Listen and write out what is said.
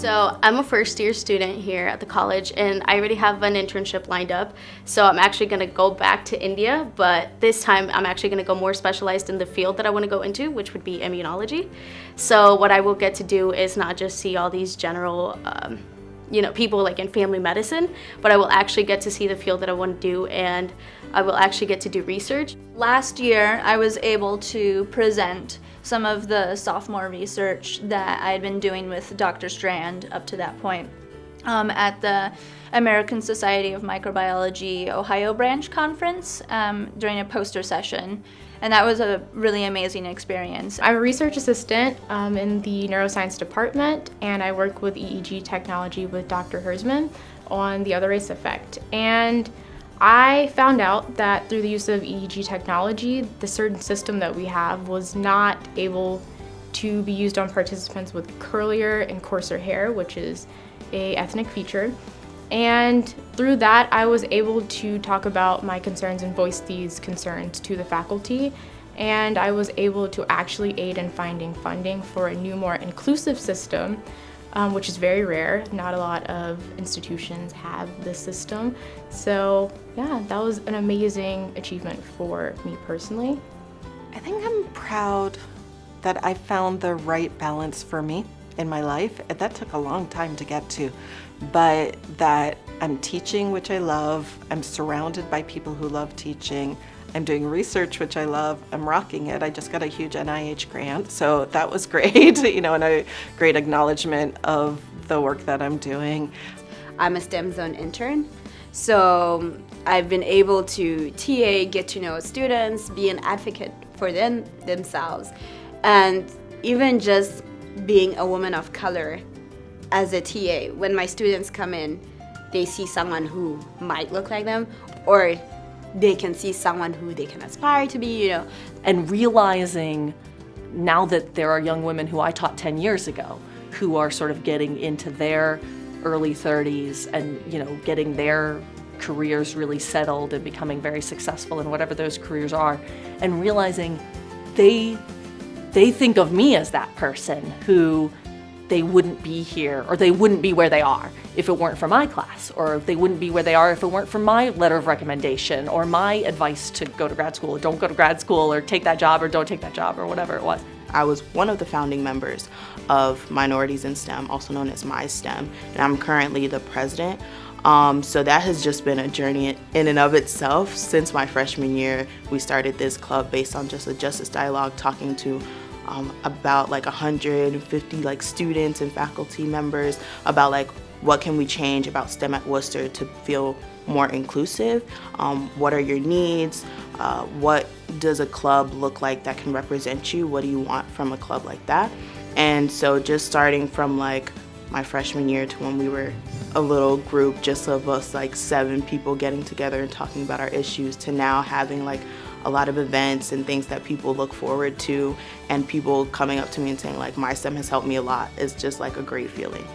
So I'm a first year student here at the college, and I already have an internship lined up. So I'm actually going to go back to India, but this time I'm actually going to go more specialized in the field that I want to go into, which would be immunology. So what I will get to do is not just see all these general people like in family medicine, but I will actually get to see the field that I want to do, and I will actually get to do research. Last year, I was able to present some of the sophomore research that I had been doing with Dr. Strand up to that point at the American Society of Microbiology Ohio Branch Conference during a poster session. And that was a really amazing experience. I'm a research assistant in the neuroscience department, and I work with EEG technology with Dr. Herzman on the other race effect. And I found out that through the use of EEG technology, the certain system that we have was not able to be used on participants with curlier and coarser hair, which is an ethnic feature. And through that, I was able to talk about my concerns and voice these concerns to the faculty. And I was able to actually aid in finding funding for a new, more inclusive system, which is very rare. Not a lot of institutions have this system. So yeah, that was an amazing achievement for me personally. I think I'm proud that I found the right balance for me in my life. And that took a long time to get to, but that I'm teaching, which I love. I'm surrounded by people who love teaching. I'm doing research, which I love. I'm rocking it. I just got a huge NIH grant, so that was great, and a great acknowledgement of the work that I'm doing. I'm a STEM zone intern, so I've been able to TA, get to know students, be an advocate for themselves, and even just being a woman of color as a TA. When my students come in, they see someone who might look like them, or they can see someone who they can aspire to be, And realizing now that there are young women who I taught 10 years ago who are sort of getting into their early 30s and, getting their careers really settled and becoming very successful in whatever those careers are, and realizing they think of me as that person who they wouldn't be here, or they wouldn't be where they are if it weren't for my class, or they wouldn't be where they are if it weren't for my letter of recommendation or my advice to go to grad school or don't go to grad school or take that job or don't take that job or whatever it was. I was one of the founding members of Minorities in STEM, also known as MySTEM, and I'm currently the president. So that has just been a journey in and of itself. Since my freshman year, we started this club based on just a justice dialogue, talking to about 150 students and faculty members about what can we change about STEM at Worcester to feel more inclusive. What are your needs? What does a club look like that can represent you? What do you want from a club like that? And so just starting from my freshman year to when we were a little group just of us 7 people getting together and talking about our issues, to now having a lot of events and things that people look forward to, and people coming up to me and saying MySTEM has helped me a lot, is just a great feeling.